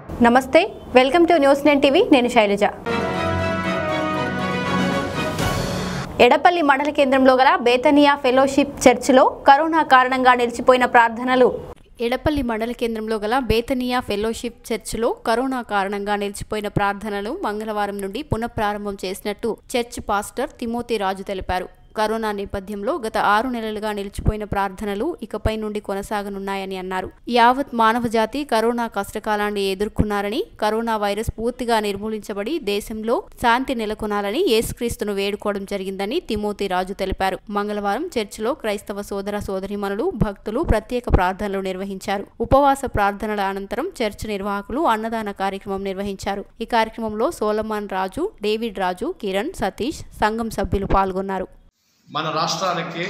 నమస్తే, welcome to news 9 TV. నేను శైలజ. ఎడపల్లి మండల కేంద్రంలో గల బేతనియా ఫెలోషిప్ చర్చిలో కరోనా కారణంగా నిలిచిపోయిన ప్రార్థనలు. ఎడపల్లి మండల కేంద్రంలో గల బేతనియా ఫెలోషిప్ చర్చిలో కరోనా కారణంగా నిలిచిపోయిన ప్రార్థనలు మంగళవారం నుండి పునఃప్రారంభం చేసినట్టు చర్చ్ పాస్టర్ తిమోతి రాజు తెలిపారు. కరోనా నేపథ్యంలో గత 6 నెలలుగా నిలిచిపోయిన ప్రార్థనలు ఇకపై నుండి కొనసాగనున్నాయని అన్నారు. యావత్ మానవజాతి కరోనా కష్టకాలాన్ని ఎదుర్కొన్నారని, కరోనా వైరస్ పూర్తిగా నిర్మూలించబడి దేశంలో శాంతి నెలకొనాలని యేసుక్రీస్తును వేడుకోవడం జరిగిందని తిమోతి రాజు తెలిపారు. మంగళవారం చర్చిలో క్రైస్తవ సోదర సోదరీమణులు, భక్తులు ప్రత్యేక ప్రార్థనలు నిర్వహించారు. ఉపవాస ప్రార్థనల అనంతరం చర్చ్ నిర్వాహకులు అన్నదాన కార్యక్రమం నిర్వహించారు. ఈ కార్యక్రమంలో సోలమాన్ రాజు, డేవిడ్ రాజు, కిరణ్, సతీష్, సంఘం సభ్యులు పాల్గొన్నారు. మన రాష్ట్రానికి,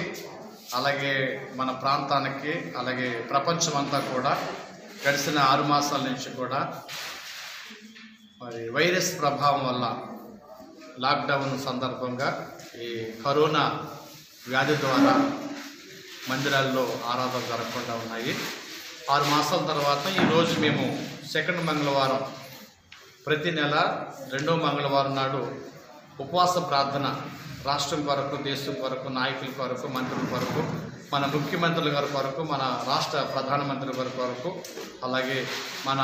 అలాగే మన ప్రాంతానికి, అలాగే ప్రపంచమంతా కూడా గడిచిన 6 మాసాల నుంచి కూడా మరి వైరస్ ప్రభావం వల్ల లాక్డౌన్ సందర్భంగా ఈ కరోనా వ్యాధి ద్వారా మందిరాల్లో ఆరాధన జరగకుండా ఉన్నాయి. 6 మాసాల తర్వాత ఈరోజు మేము సెకండ్ మంగళవారం, ప్రతి నెల 2వ మంగళవారం నాడు ఉపవాస ప్రార్థన రాష్ట్రం కొరకు, దేశం కొరకు, నాయకుల కొరకు, మంత్రుల కొరకు, మన ముఖ్యమంత్రుల గారి కొరకు, మన రాష్ట్ర ప్రధానమంత్రి గారి కొరకు, అలాగే మన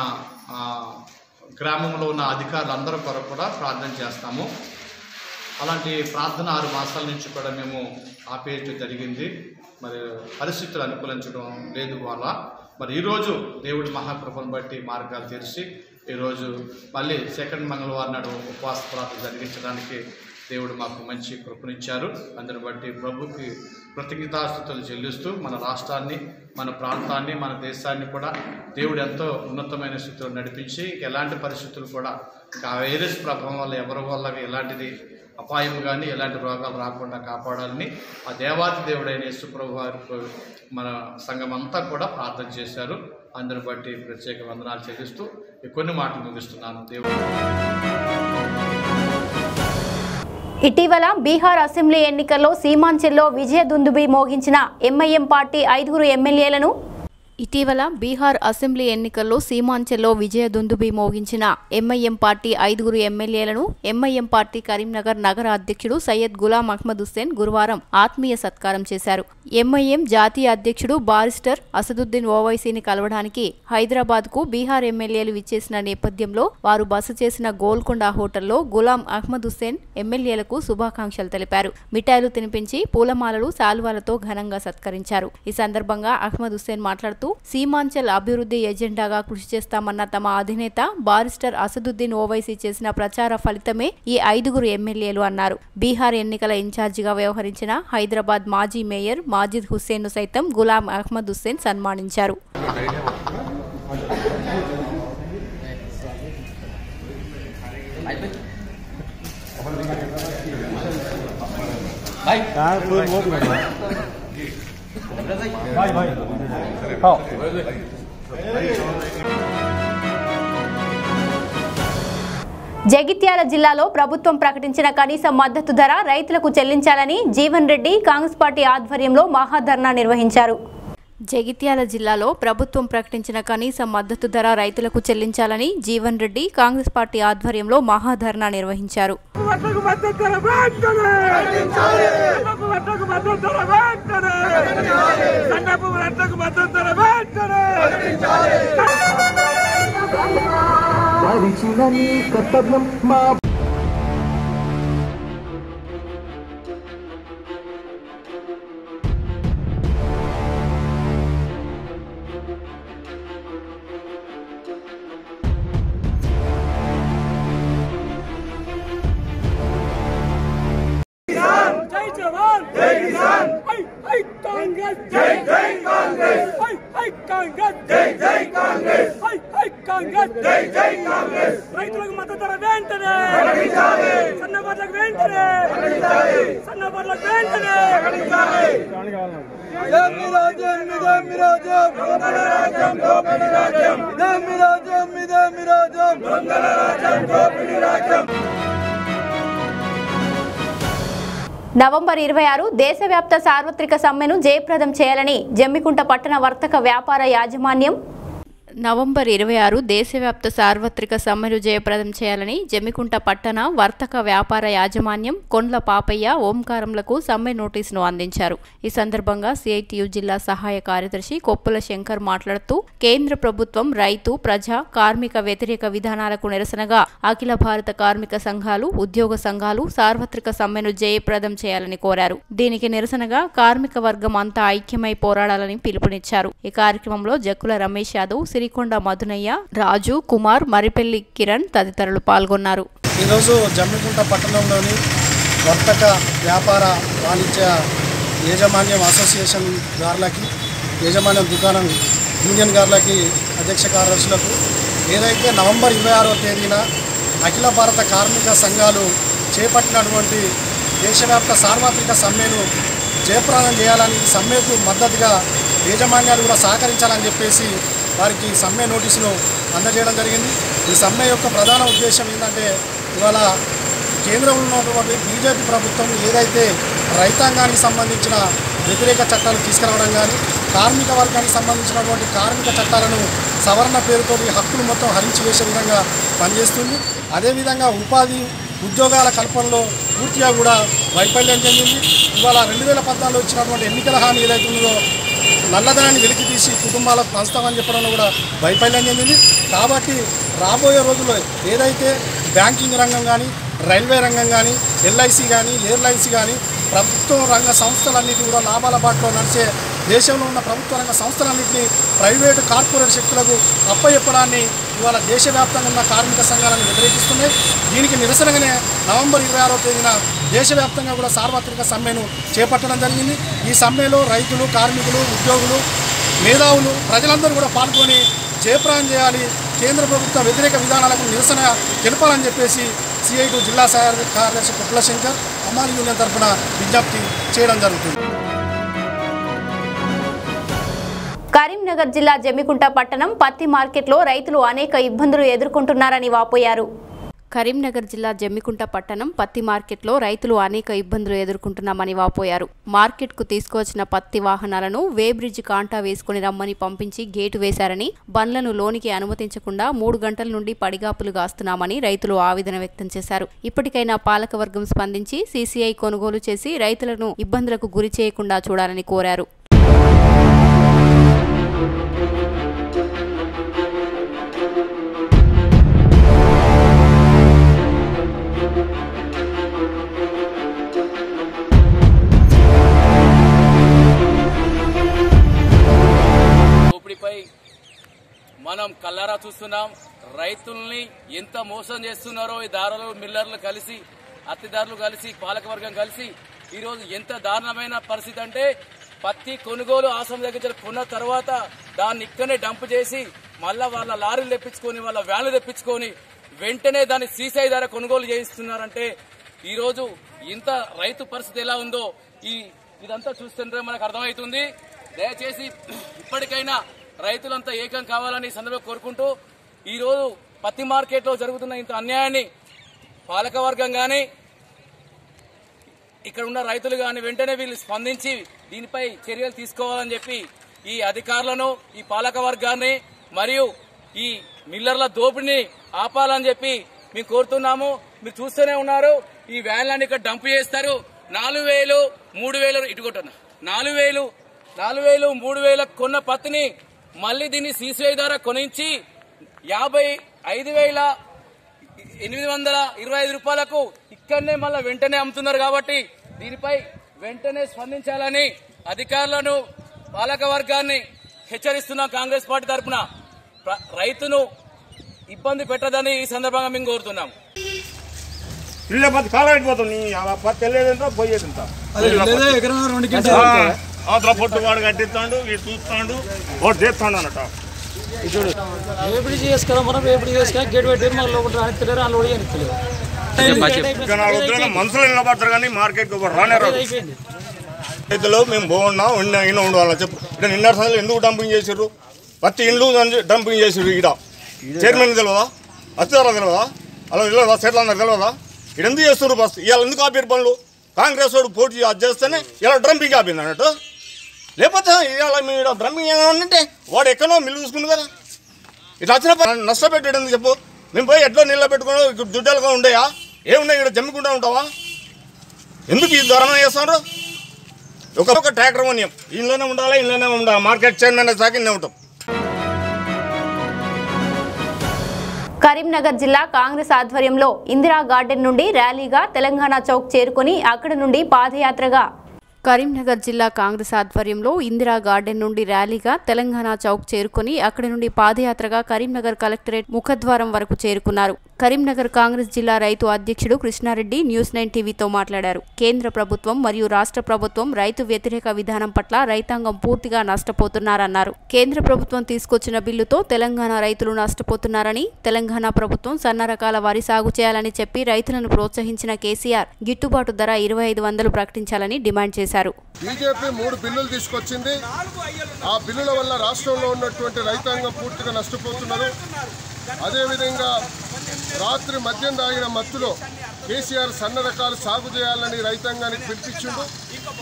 గ్రామంలో ఉన్న అధికారులందరి కొరకు కూడా ప్రార్థన చేస్తాము. అలాంటి ప్రార్థన 6 మాసాల నుంచి కూడా మేము ఆపేయటం జరిగింది. మరి పరిస్థితులు అనుకూలించడం లేదు వల్ల మరి ఈరోజు దేవుడి మహాకృపను బట్టి మార్గాలు తెరిచి ఈరోజు మళ్ళీ సెకండ్ మంగళవారం నాడు ఉపవాస ప్రార్థన జరిగించడానికి దేవుడు మాకు మంచి కృపనిచ్చారు. అందుని బట్టి ప్రభుకి కృతజ్ఞతాస్తుతులు చెల్లిస్తూ మన రాష్ట్రాన్ని, మన ప్రాంతాన్ని, మన దేశాన్ని కూడా దేవుడు ఎంతో ఉన్నతమైన స్థితిలో నడిపించి ఎలాంటి పరిస్థితులు కూడా ఆ వైరస్ ప్రభావం వల్ల ఎవరి వల్ల ఎలాంటిది అపాయం కానీ ఎలాంటి రోగాలు రాకుండా కాపాడాలని ఆ దేవాది దేవుడైన యేసు ప్రభు వారికి మన సంఘం అంతా కూడా ప్రార్థన చేశారు. అందుని బట్టి ప్రత్యేక వందనాలు చెల్లిస్తూ కొన్ని మాటలు ముగిస్తున్నాను. దేవుడు. ఇటీవల బీహార్ అసెంబ్లీ ఎన్నికల్లో సీమాంచల్లో విజయ దుందుబి మోగించిన ఎంఐఎం పార్టీ 5 ఎమ్మెల్యేలను ఇటీవల బీహార్ అసెంబ్లీ ఎన్నికల్లో సీమాంచల్లో విజయ దుందుబి మోగించిన ఎంఐఎం పార్టీ 5 ఎమ్మెల్యేలను ఎంఐఎం పార్టీ కరీంనగర్ నగర అధ్యక్షుడు సయ్యద్ గులాం అహ్మద్ హుస్సేన్ గురువారం ఆత్మీయ సత్కారం చేశారు. ఎంఐఎం జాతీయ అధ్యక్షుడు బారిస్టర్ అసదుద్దీన్ ఓవైసీని కలవడానికి హైదరాబాద్కు బీహార్ ఎమ్మెల్యేలు విచ్చేసిన నేపథ్యంలో వారు బస చేసిన గోల్కొండ హోటల్లో గులాం అహ్మద్ హుస్సేన్ ఎమ్మెల్యేలకు శుభాకాంక్షలు తెలిపారు. మిఠాయిలు తినిపించి పూలమాలలు, శాలువాలతో ఘనంగా సత్కరించారు. ఈ సందర్భంగా అహ్మద్ హుస్సేన్ మాట్లాడుతూ సీమాంచల్ అభివృద్ధి ఎజెండాగా కృషి చేస్తామన్న తమ అధినేత బారిస్టర్ అసదుద్దీన్ ఓవైసీ చేసిన ప్రచార ఫలితమే ఈ 5 ఎమ్మెల్యేలు అన్నారు. బీహార్ ఎన్నికల ఇన్ఛార్జిగా వ్యవహరించిన హైదరాబాద్ మాజీ మేయర్ మాజిద్ హుస్సేన్ ను సైతం గులాం అహ్మద్ హుస్సేన్ సన్మానించారు. జగిత్యాల జిల్లాలో ప్రభుత్వం ప్రకటించిన కనీస మద్దతు ధర రైతులకు చెల్లించాలని జీవన్ రెడ్డి కాంగ్రెస్ పార్టీ ఆధ్వర్యంలో మహాధర్నా నిర్వహించారు. జగిత్యాల జిల్లాలో ప్రభుత్వం ప్రకటించిన కనీస మద్దతు ధర రైతులకు చెల్లించాలని జీవన్ రెడ్డి కాంగ్రెస్ పార్టీ ఆధ్వర్యంలో మహాధర్నా నిర్వహించారు. రైతులకు మద్దతు ధర వెంటనే, సన్నబర్లకు వెంటనే, సన్నబర్లకు వెంటనే. నవంబర్ 26 దేశవ్యాప్త సార్వత్రిక సమ్మెను జయప్రదం చేయాలని జమ్మికుంట పట్టణ వర్తక వ్యాపార యాజమాన్యం నవంబర్ 26 దేశవ్యాప్త సార్వత్రిక సమ్మెను జయప్రదం చేయాలని జమ్మికుంట పట్టణ వర్తక వ్యాపార యాజమాన్యం కొండ్ల పాపయ్య ఓంకారంలకు సమ్మె నోటీసును అందించారు. ఈ సందర్భంగా సిఐటియు జిల్లా సహాయ కార్యదర్శి కొప్పుల శంకర్ మాట్లాడుతూ కేంద్ర ప్రభుత్వం రైతు, ప్రజా, కార్మిక వ్యతిరేక విధానాలకు నిరసనగా అఖిల భారత కార్మిక సంఘాలు, ఉద్యోగ సంఘాలు సార్వత్రిక సమ్మెను జయప్రదం చేయాలని కోరారు. దీనికి నిరసనగా కార్మిక వర్గం అంతా ఐక్యమై పోరాడాలని పిలుపునిచ్చారు. ఈ కార్యక్రమంలో జక్కుల రమేష్ యాదవ్, సిరికొండ మధునయ్య, రాజు, కుమార్, మరిపెల్లి కిరణ్ తదితరులు పాల్గొన్నారు. ఈరోజు జమ్మికుంట పట్టణంలోని వర్తక వ్యాపార వాణిజ్య యాజమాన్యం అసోసియేషన్ గారులకి, యాజమాన్యం దుకాణం యూనియన్ గారులకి, అధ్యక్ష కార్యదర్శులకు ఏదైతే నవంబర్ 26వ తేదీన అఖిల భారత కార్మిక సంఘాలు చేపట్టినటువంటి దేశవ్యాప్త సార్వత్రిక సమ్మెను జయప్రదం చేయాలని, సమ్మెకు మద్దతుగా యాజమాన్యాలు కూడా సహకరించాలని చెప్పేసి వారికి సమ్మె నోటీసును అందజేయడం జరిగింది. ఈ సమ్మె యొక్క ప్రధాన ఉద్దేశం ఏంటంటే, ఇవాళ కేంద్రంలో ఉన్నటువంటి బీజేపీ ప్రభుత్వం ఏదైతే రైతాంగానికి సంబంధించిన వ్యతిరేక చట్టాలు తీసుకురావడం కానీ, కార్మిక వర్గానికి సంబంధించినటువంటి కార్మిక చట్టాలను సవరణ పేరుతో హక్కులు మొత్తం హరించి వేసే విధంగా పనిచేస్తుంది. అదేవిధంగా ఉద్యోగాల కల్పనలో పూర్తిగా కూడా వైఫల్యం చెందింది. ఇవాళ 2014లో ఇచ్చినటువంటి ఎన్నికల హామీ ఏదైతే ఉందో నల్లధనాన్ని వెలికి తీసి కుటుంబాలకు పంచుతామని చెప్పడంలో కూడా వైఫల్యం చెందింది. కాబట్టి రాబోయే రోజుల్లో ఏదైతే బ్యాంకింగ్ రంగం కానీ, రైల్వే రంగం కానీ, ఎల్ఐసి కానీ, ఎయిర్లైన్స్ కానీ, ప్రభుత్వ రంగ సంస్థలన్నింటినీ కూడా లాభాల బాటలో నడిచే దేశంలో ఉన్న ప్రభుత్వ రంగ సంస్థలన్నింటినీ ప్రైవేటు కార్పొరేట్ శక్తులకు అప్పచెప్పడాన్ని ఇవాళ దేశవ్యాప్తంగా ఉన్న కార్మిక సంఘాలను వ్యతిరేకిస్తున్నాయి. దీనికి నిరసనగానే నవంబర్ 26వ తేదీన దేశవ్యాప్తంగా కూడా సార్వత్రిక సమ్మెను చేపట్టడం జరిగింది. ఈ సమ్మెలో రైతులు, కార్మికులు, ఉద్యోగులు, మేధావులు, ప్రజలందరూ కూడా పాల్గొని జయప్రదం చేయాలి, కేంద్ర ప్రభుత్వ వ్యతిరేక విధానాలకు నిరసన తెలపాలని చెప్పేసి సిఐటియు జిల్లా సహాయ కార్యదర్శి కొప్పుల శంకర్ అమ్మాలి యూనియన్ తరఫున విజ్ఞప్తి చేయడం జరుగుతుంది. కరీంనగర్ జిల్లా జమ్మికుంట పట్టణం పత్తి మార్కెట్లో రైతులు అనేక ఇబ్బందులు ఎదుర్కొంటున్నారని వాపోయారు. కరీంనగర్ జిల్లా జమ్మికుంట పట్టణం పత్తి మార్కెట్లో రైతులు అనేక ఇబ్బందులు ఎదుర్కొంటున్నామని వాపోయారు. మార్కెట్కు తీసుకువచ్చిన పత్తి వాహనాలను వేబ్రిడ్జ్ కాంటా వేసుకుని రమ్మని పంపించి గేటు వేశారని, బండ్లను లోనికి అనుమతించకుండా 3 గంటల నుండి పడిగాపులు గాస్తున్నామని రైతులు ఆవేదన వ్యక్తం చేశారు. ఇప్పటికైనా పాలకవర్గం స్పందించి సీసీఐ కొనుగోలు చేసి రైతులను ఇబ్బందులకు గురి చేయకుండా చూడాలని కోరారు. మనం కల్లారా చూస్తున్నాం. రైతుల్ని ఎంత మోసం చేస్తున్నారో ఈ దారులు, మిల్లర్లు కలిసి, అత్తిదారులు కలిసి, పాలకవర్గం కలిసి ఈరోజు ఎంత దారుణమైన పరిస్థితి అంటే, పత్తి కొనుగోలు ఆసం దగ్గర కొన్న తర్వాత దాన్ని ఇక్కడనే డంప్ చేసి మళ్ళా వాళ్ళ లారీలు తెప్పించుకొని, వాళ్ళ వ్యాన్లు తెప్పించుకొని వెంటనే దాన్ని సీసీఐ ద్వారా కొనుగోలు చేయిస్తున్నారంటే ఈరోజు ఇంత రైతు పరిస్థితి ఎలా ఉందో ఇదంతా చూస్తుంటే మనకు అర్థమవుతుంది. దయచేసి ఇప్పటికైనా రైతులంతా ఏకం కావాలని సందర్భంగా కోరుకుంటూ, ఈరోజు పత్తి మార్కెట్లో జరుగుతున్న ఇంత అన్యాయాన్ని పాలకవర్గం కానీ, ఇక్కడ ఉన్న రైతులు కానీ వెంటనే వీళ్ళు స్పందించి దీనిపై చర్యలు తీసుకోవాలని చెప్పి ఈ అధికారులను, ఈ పాలకవర్గాన్ని మరియు ఈ మిల్లర్ల దోపిడిని ఆపాలని చెప్పి మేము కోరుతున్నాము. మీరు చూస్తూనే ఉన్నారు, ఈ వ్యాన్లన్నీ ఇక్కడ డంప్ చేస్తారు. 4,000, 3,000 ఇటుకొట్టున్నా 4,000, 3,000 కొన్న పత్తిని మళ్ళీ దీన్ని సీసీఐ ద్వారా కొనించి 55,825 రూపాయలకు ఇక్కడనే మళ్ళీ వెంటనే అమ్ముతున్నారు. కాబట్టి దీనిపై వెంటనే స్పందించాలని అధికారులను, పాలక వర్గాన్ని హెచ్చరిస్తున్నాం. కాంగ్రెస్ పార్టీ తరఫున రైతును ఇబ్బంది పెట్టదని ఈ సందర్భంగా మేము కోరుతున్నాం. పొట్టువాడు కట్టిస్తాడు, వీడు చూస్తాడు, వాడు చేస్తాడు అన్నట. వేపిడి చేసుకురా, మనం వేపిడి చేసుకుని గేట్ పెట్టారు, మన లోపల రానిస్తలేరు, వాళ్ళు ఒడియనిస్తలేరు. మనుషులు నిలబడతారు కానీ మార్కెట్ రానే రాదు. రైతులు మేము బాగున్నాం, ఈయన ఉండాలని చెప్పు. ఇక్కడ నిన్న సందులో ఎందుకు డంపింగ్ చేసారు? ప్రతి ఇండ్లు డంపింగ్ చేసారు. ఇక్కడ చైర్మన్ తెలియదా, అత్యవరం తెలియదా, అలా తెలియదా, సెట్ల అందరు తెలియదా? ఇక్కడ ఎందుకు చేస్తారు? బస్ ఇవాళ ఎందుకు ఆపారు పనులు? కాంగ్రెస్ వాడు పోటీ అది చేస్తేనే ఇలా డ్రంపింగ్ ఆపింది అన్నట్టు. లేకపోతే ఇవాళ మీరు డ్రంపింగ్ ఏమైనా ఉంటే వాడు ఎక్కడో మిల్లు చూసుకుంది కదా. ఇట్లా వచ్చిన నష్టపెట్టడం చెప్పు. మేము పోయి ఎట్లా నీళ్ళ పెట్టుకుని దుడ్డలుగా ఉండేయా? ఏమున్నాయి ఇక్కడ జమ్మికుంటా ఉంటావా? ఎందుకు ఈ ధోరణం చేస్తున్నారు? ఒక ట్రాక్టర్ కొనియం, ఇళ్ళనే ఉండాలి, మార్కెట్ చైర్మన్ సాకినే ఉంటాం. కరీంనగర్ జిల్లా కాంగ్రెస్ ఆధ్వర్యంలో ఇందిరా గార్డెన్ నుండి ర్యాలీగా తెలంగాణ చౌక్ చేరుకుని అక్కడి నుండి పాదయాత్రగా కరీంనగర్ జిల్లా కాంగ్రెస్ ఆధ్వర్యంలో ఇందిరా గార్డెన్ నుండి ర్యాలీగా తెలంగాణ చౌక్ చేరుకుని అక్కడి నుండి పాదయాత్రగా కరీంనగర్ కలెక్టరేట్ ముఖద్వారం వరకు చేరుకున్నారు. కరీంనగర్ కాంగ్రెస్ జిల్లా రైతు అధ్యక్షుడు కృష్ణారెడ్డి న్యూస్9 టీవీతో మాట్లాడారు. కేంద్ర ప్రభుత్వం మరియు రాష్ట్ర ప్రభుత్వం రైతు వ్యతిరేక విధానం పట్ల రైతాంగం పూర్తిగా నష్టపోతున్నారన్నారు. కేంద్ర ప్రభుత్వం తీసుకొచ్చిన బిల్లుతో తెలంగాణ రైతులు నష్టపోతున్నారని, తెలంగాణ ప్రభుత్వం సన్న రకాల వరి సాగు చేయాలని చెప్పి రైతులను ప్రోత్సహించిన కేసీఆర్ గిట్టుబాటు ధర 2500 ప్రకటించాలని డిమాండ్ చేశారు. బీజేపీ 3 బిల్లులు తీసుకొచ్చింది. ఆ బిల్లుల వల్ల రాష్ట్రంలో ఉన్నటువంటి రైతాంగం పూర్తిగా నష్టపోతున్నారు. అదేవిధంగా రాత్రి మద్యం తాగిన మత్తులో కేసీఆర్ సన్న రకాలు సాగు చేయాలని రైతాంగానికి పిలిపించిండు.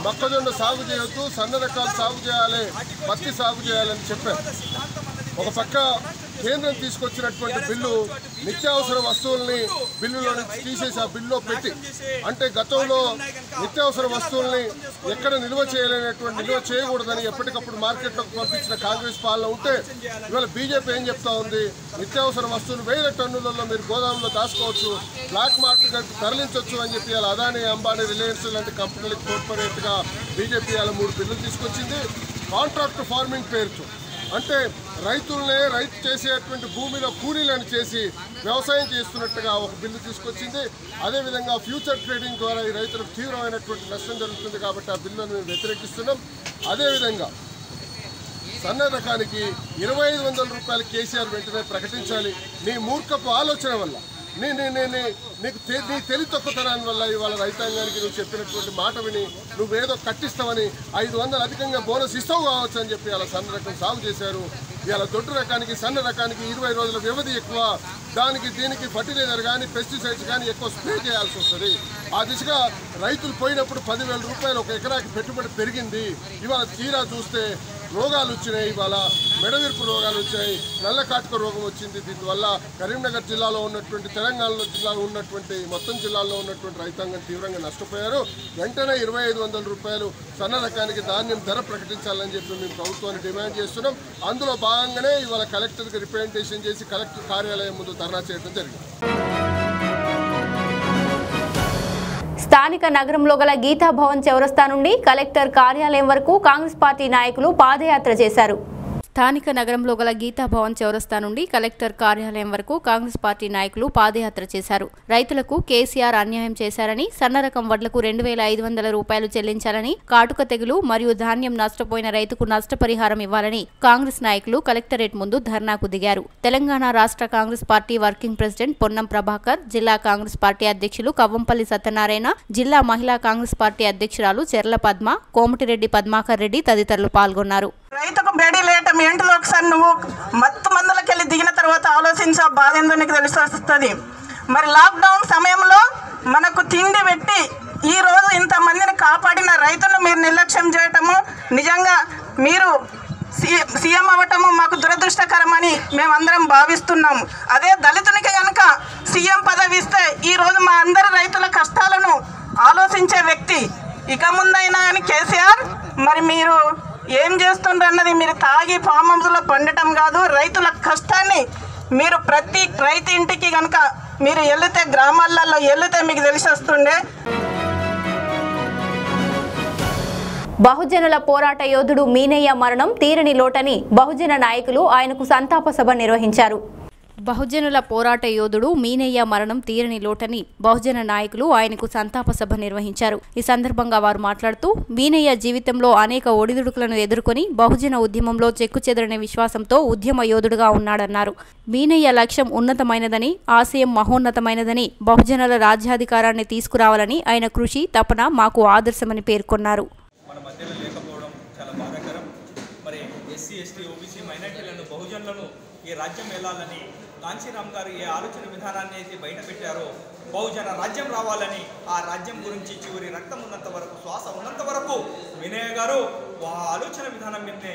మొక్కజొన్న సాగు చేయొద్దు, సన్న రకాలు సాగు చేయాలి, పత్తి సాగు చేయాలని చెప్పారు. ఒక పక్క కేంద్రం తీసుకొచ్చినటువంటి బిల్లు నిత్యావసర వస్తువుల్ని బిల్లులో నుంచి తీసేసి ఆ బిల్లులో పెట్టి, అంటే గతంలో నిత్యావసర వస్తువుల్ని ఎక్కడ నిల్వ చేయకూడదని ఎప్పటికప్పుడు మార్కెట్లోకి పంపించిన కాంగ్రెస్ పాలన ఉంటే, ఇవాళ బీజేపీ ఏం చెప్తా ఉంది, నిత్యావసర వస్తువులు 1000 టన్నులలో మీరు గోదాంలో దాచుకోవచ్చు, బ్లాక్ మార్కెట్ తరలించవచ్చు అని చెప్పి అలా అదానీ, అంబానీ, రిలయన్స్ లాంటి కంపెనీలకు తోడ్పడేట్టుగా బీజేపీ అలా 3 బిల్లులు తీసుకొచ్చింది. కాంట్రాక్ట్ ఫార్మింగ్ పేరుతో, అంటే రైతులనే రైతు చేసేటువంటి భూమిలో కూలీలను చేసి వ్యవసాయం చేస్తున్నట్టుగా ఒక బిల్లు తీసుకొచ్చింది. అదేవిధంగా ఫ్యూచర్ ట్రేడింగ్ ద్వారా ఈ రైతులకు తీవ్రమైనటువంటి నష్టం జరుగుతుంది కాబట్టి ఆ బిల్లును మేము వ్యతిరేకిస్తున్నాం. అదేవిధంగా సన్న రకానికి 2500 రూపాయలు కేసీఆర్ వెంటనే ప్రకటించాలి. నీ మూర్ఖపు ఆలోచన వల్ల, నీకు నీ తెలివి తక్కువతనాన్ని వల్ల ఇవాళ రైతాంగానికి నువ్వు చెప్పినటువంటి మాట విని నువ్వేదో కట్టిస్తావని 500 అధికంగా బోనస్ ఇస్తావు కావచ్చు అని చెప్పి అలా సన్న రకం సాగు చేశారు. ఇవాళ దొడ్డు రకానికి సన్న రకానికి 20 రోజుల వ్యవధి ఎక్కువ, దానికి దీనికి ఫర్టిలైజర్ కానీ పెస్టిసైడ్స్ కానీ ఎక్కువ స్ప్రే చేయాల్సి వస్తుంది. ఆ దిశగా రైతులు పోయినప్పుడు 10,000 రూపాయలు ఒక ఎకరాకి పెట్టుబడి పెరిగింది. ఇవాళ తీరా చూస్తే రోగాలు వచ్చినాయి, ఇవాళ మెడవిరుపు రోగాలు వచ్చాయి, నల్ల కాటుక రోగం వచ్చింది. దీనివల్ల కరీంనగర్ జిల్లాలో ఉన్నటువంటి, తెలంగాణలో జిల్లాలో ఉన్నటువంటి, మొత్తం జిల్లాల్లో ఉన్నటువంటి రైతాంగం తీవ్రంగా నష్టపోయారు. వెంటనే 2500 రూపాయలు సన్న రకానికి ధాన్యం ధర ప్రకటించాలని చెప్పి మేము ప్రభుత్వాన్ని డిమాండ్ చేస్తున్నాం. అందులో భాగంగానే ఇవాళ కలెక్టర్కి రిప్రజెంటేషన్ చేసి కలెక్టర్ కార్యాలయం ముందు ధర్నా చేయడం జరిగింది. స్థానిక నగరంలో గల గీతా భవన్ చౌరస్తా నుండి కలెక్టర్ కార్యాలయం వరకు కాంగ్రెస్ పార్టీ నాయకులు పాదయాత్ర చేశారు. స్థానిక నగరంలో గల గీతా భవన్ చౌరస్తా నుండి కలెక్టర్ కార్యాలయం వరకు కాంగ్రెస్ పార్టీ నాయకులు పాదయాత్ర చేశారు. రైతులకు కేసీఆర్ అన్యాయం చేశారని, సన్న రకం వడ్లకు 2500 రూపాయలు చెల్లించాలని, కాటుక తెగులు మరియు ధాన్యం నష్టపోయిన రైతుకు నష్టపరిహారం ఇవ్వాలని కాంగ్రెస్ నాయకులు కలెక్టరేట్ ముందు ధర్నాకు దిగారు. తెలంగాణ రాష్ట్ర Congress party working president Ponnam Prabhakar, జిల్లా కాంగ్రెస్ పార్టీ అధ్యక్షులు కవ్వంపల్లి సత్యనారాయణ, జిల్లా మహిళా కాంగ్రెస్ పార్టీ అధ్యక్షురాలు చెర్ల పద్మ, కోమటిరెడ్డి పద్మాకర్ రెడ్డి తదితరులు పాల్గొన్నారు. రైతుకు బేడీ లేయటం ఏంటిదో ఒకసారి నువ్వు మత్తు మందులకు వెళ్ళి దిగిన తర్వాత ఆలోచించే బాధ ఏందో నీకు తెలిసి వస్తుంది. మరి లాక్డౌన్ సమయంలో మనకు తిండి పెట్టి ఈరోజు ఇంతమందిని కాపాడిన రైతులను మీరు నిర్లక్ష్యం చేయటము, నిజంగా మీరు సీఎం అవ్వటము మాకు దురదృష్టకరమని మేమందరం భావిస్తున్నాము. అదే దళితునికి కనుక సీఎం పదవి ఇస్తే ఈరోజు మా అందరి రైతుల కష్టాలను ఆలోచించే వ్యక్తి. ఇక ముందైనా అని కేసీఆర్ మరి మీరు ఏం చేస్తుండ్రు అన్నది మీరు తాగి ఫామ్ హౌస్లో పండటం కాదు, రైతుల కష్టాన్ని మీరు ప్రతి రైతు ఇంటికి కనుక మీరు వెళితే, గ్రామాలలో వెళితే మీకు తెలిసి వస్తుండే. బహుజనుల పోరాట యోధుడు మీనయ్య మరణం తీరని లోటని బహుజన నాయకులు ఆయనకు సంతాప సభ నిర్వహించారు. బహుజనుల పోరాట యోధుడు మీనయ్య మరణం తీరని లోటని బహుజన నాయకులు ఆయనకు సంతాప సభ నిర్వహించారు. ఈ సందర్భంగా వారు మాట్లాడుతూ, మీనయ్య జీవితంలో అనేక ఒడిదుడుకులను ఎదుర్కొని బహుజన ఉద్యమంలో చెక్కుచెదరని విశ్వాసంతో ఉద్యమ యోధుడుగా ఉన్నాడన్నారు. మీనయ్య లక్ష్యం ఉన్నతమైనదని, ఆశయం మహోన్నతమైనదని, బహుజనుల రాజ్యాధికారాన్ని తీసుకురావాలని ఆయన కృషి తపన మాకు ఆదర్శమని పేర్కొన్నారు. ఈ రాజ్యం వెళ్ళాలని కాంచీరామ్ గారు ఏ ఆలోచన విధానాన్ని అయితే బయట పెట్టారో, బహుజన రాజ్యం రావాలని, ఆ రాజ్యం గురించి చివరి రక్తం ఉన్నంత వరకు, శ్వాస ఉన్నంత వరకు వినయ్ గారు ఆ ఆలోచన విధానం మీదనే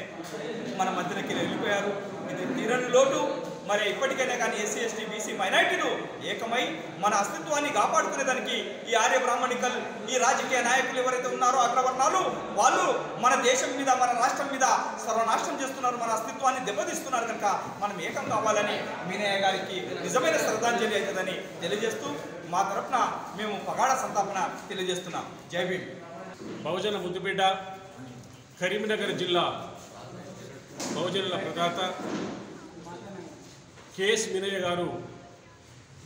మన మధ్యలోకి వెళ్ళిపోయారు. ఇది తీరని లోటు. మరి ఇప్పటికైనా కానీ ఎస్సీ ఎస్టీ బీసీ మైనారిటీలు ఏకమై మన అస్తిత్వాన్ని కాపాడుకునేదానికి ఈ ఆర్య బ్రాహ్మణికల్ ఈ రాజకీయ నాయకులు ఎవరైతే ఉన్నారో అగ్రవర్ణాలు వాళ్ళు మన దేశం మీద మన రాష్ట్రం మీద సర్వనాశనం చేస్తున్నారు, మన అస్తిత్వాన్ని దెబ్బతీస్తున్నారు. కనుక మనం ఏకం కావాలని మీనయ్య గారికి నిజమైన శ్రద్ధాంజలి అవుతుందని తెలియజేస్తూ మా తరఫున మేము పగాఢ సంతాపన తెలియజేస్తున్నాం. జై భీమ్. బహుజన ముద్దుబిడ్డ కరీంనగర్ జిల్లా బహుజనుల ప్రదాత కేఎస్ మీనయ్య గారు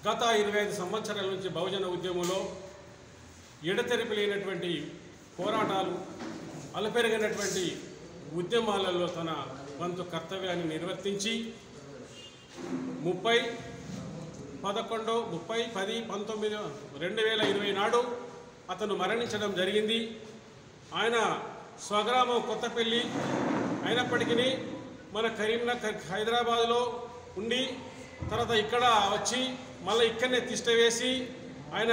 గత 25 సంవత్సరాల నుంచి బహుజన ఉద్యమంలో ఎడతెరిపి లేనటువంటి పోరాటాలు, అలపెరగినటువంటి ఉద్యమాలలో తన వంతు కర్తవ్యాన్ని నిర్వర్తించి 30/10/19 నాడు అతను మరణించడం జరిగింది. ఆయన స్వగ్రామం కొత్తపల్లి అయినప్పటికీ మన కరీంనగర్ హైదరాబాద్లో ఉండి తర్వాత ఇక్కడ వచ్చి మళ్ళీ ఇక్కడనే తిష్ట వేసి ఆయన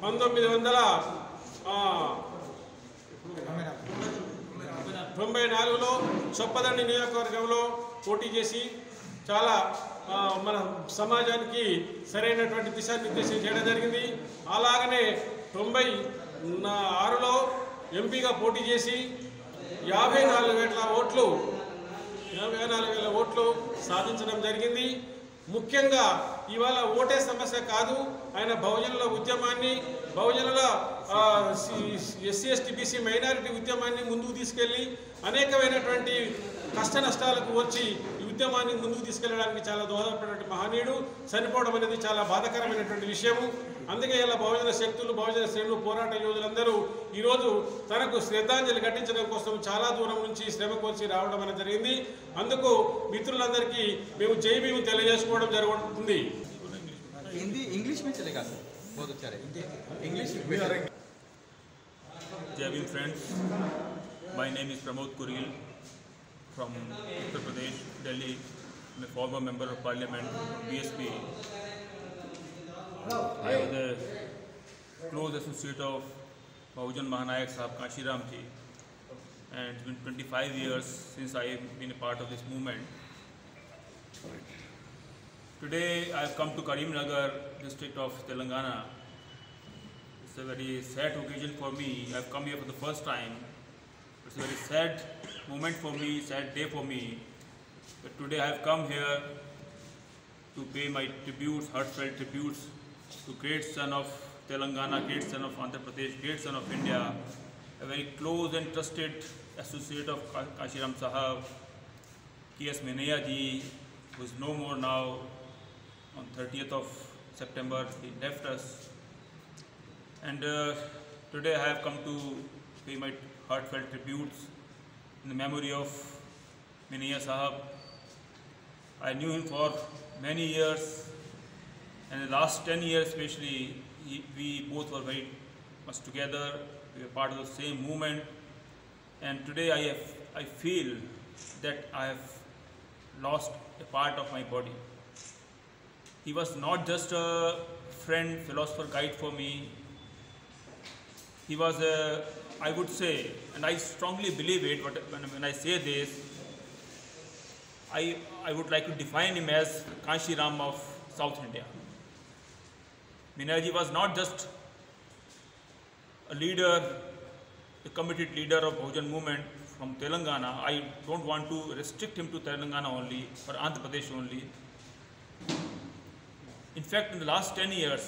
1994లో చొప్పదండి నియోజకవర్గంలో పోటీ చేసి చాలా మన సమాజానికి సరైనటువంటి దిశానిర్దేశం చేయడం జరిగింది. అలాగనే 96లో ఎంపీగా పోటీ చేసి 54,000 ఓట్లు సాధించడం జరిగింది. ముఖ్యంగా ఇవాళ ఓటే సమస్య కాదు, ఆయన బహుజనుల ఉద్యమాన్ని, బహుజనుల ఎస్సీ ఎస్టీ బీసీ మైనారిటీ ఉద్యమాన్ని ముందుకు తీసుకెళ్ళి అనేకమైనటువంటి కష్ట నష్టాలకు వచ్చి ఈ ఉద్యమాన్ని ముందుకు తీసుకెళ్ళడానికి చాలా దోహదపడినటువంటి మహనీయుడు చనిపోవడం అనేది చాలా బాధాకరమైనటువంటి విషయము. అందుకే ఇలా బహుజన శక్తులు, బహుజన శ్రేణులు, పోరాట యోధులందరూ ఈరోజు తనకు శ్రద్ధాంజలి ఘటించడం కోసం చాలా దూరం నుంచి శ్రమ కోల్చి రావడం అనేది జరిగింది. అందుకు మిత్రులందరికీ మేము జై భీమ్ తెలియజేసుకోవడం జరుగుతుంది. इंग्लिश में चलेगा सर, बहुत अच्छा है इंग्लिश. जय Bhim friends, my name is Pramod Kuril from Uttar Pradesh, Delhi. I'm a former member of parliament, BSP. I was a close associate of Bahujan Mahanayak Sahab Kashiram ji, and it's been 25 years since I have been a part of this movement. Today I have come to Karimnagar district of Telangana. It's a very sad occasion for me. I have come here for the first time. It's a very sad moment for me, sad day for me. But today I have come here to pay my tributes, heartfelt tributes to great son of Telangana, great son of Andhra Pradesh, great son of India, a very close and trusted associate of Kashiram Sahab, K.S. Meneya ji, who is no more now. On 30th of September, he left us. And today I have come to pay my heartfelt tributes in the memory of Meneya Sahab. I knew him for many years, and the last 10 years especially, we both were very much together. We were part of the same movement, and today I feel that I have lost a part of my body. He was not just a friend, philosopher, guide for me. He was I would say, and I strongly believe it, but when I say this, I would like to define him as Kashiram of South India. Meneya ji was not just a leader, a committed leader of Bahujan movement from Telangana. I don't want to restrict him to Telangana only, or Andhra Pradesh only. In fact, in the last 10 years,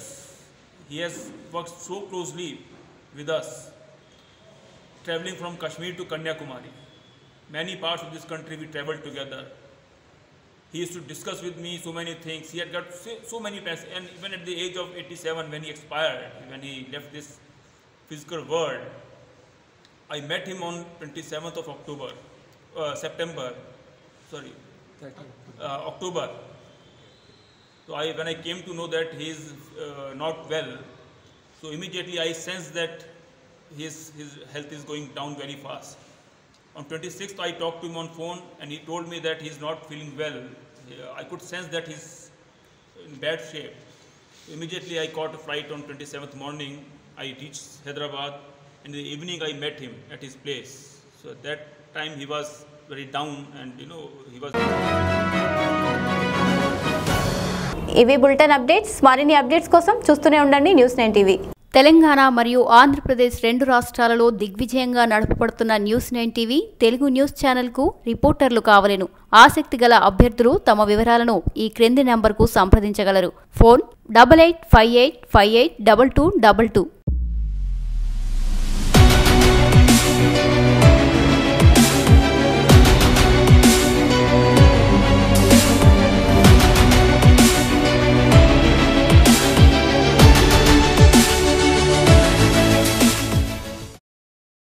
he has worked so closely with us, traveling from Kashmir to Kanyakumari. Many parts of this country we traveled together. He used to discuss with me so many things. He had got so many passions, and even at the age of 87, when he expired, when he left this physical world, I met him on 27th of October. So when I came to know that he is not well, so immediately I sensed that his health is going down very fast. On 26th, I talked to him on phone, and he told me that he is not feeling well. I could sense that he is in bad shape. Immediately, I caught a flight on 27th morning. I reached Hyderabad. In the evening, I met him at his place. So at that time, he was very down, and he was. ఇవి bulletin updates. మరిన్ని updates కోసం చూస్తూనే ఉండండి న్యూస్9 TV. Telangana మరియు ఆంధ్రప్రదేశ్ 2 రాష్ట్రాలలో దిగ్విజయంగా నడపబడుతున్న న్యూస్9 TV Telugu news ఛానల్కు రిపోర్టర్లు కావలెను. ఆసక్తి గల అభ్యర్థులు తమ వివరాలను ఈ క్రింది నంబర్కు సంప్రదించగలరు. ఫోన్ 8858582222.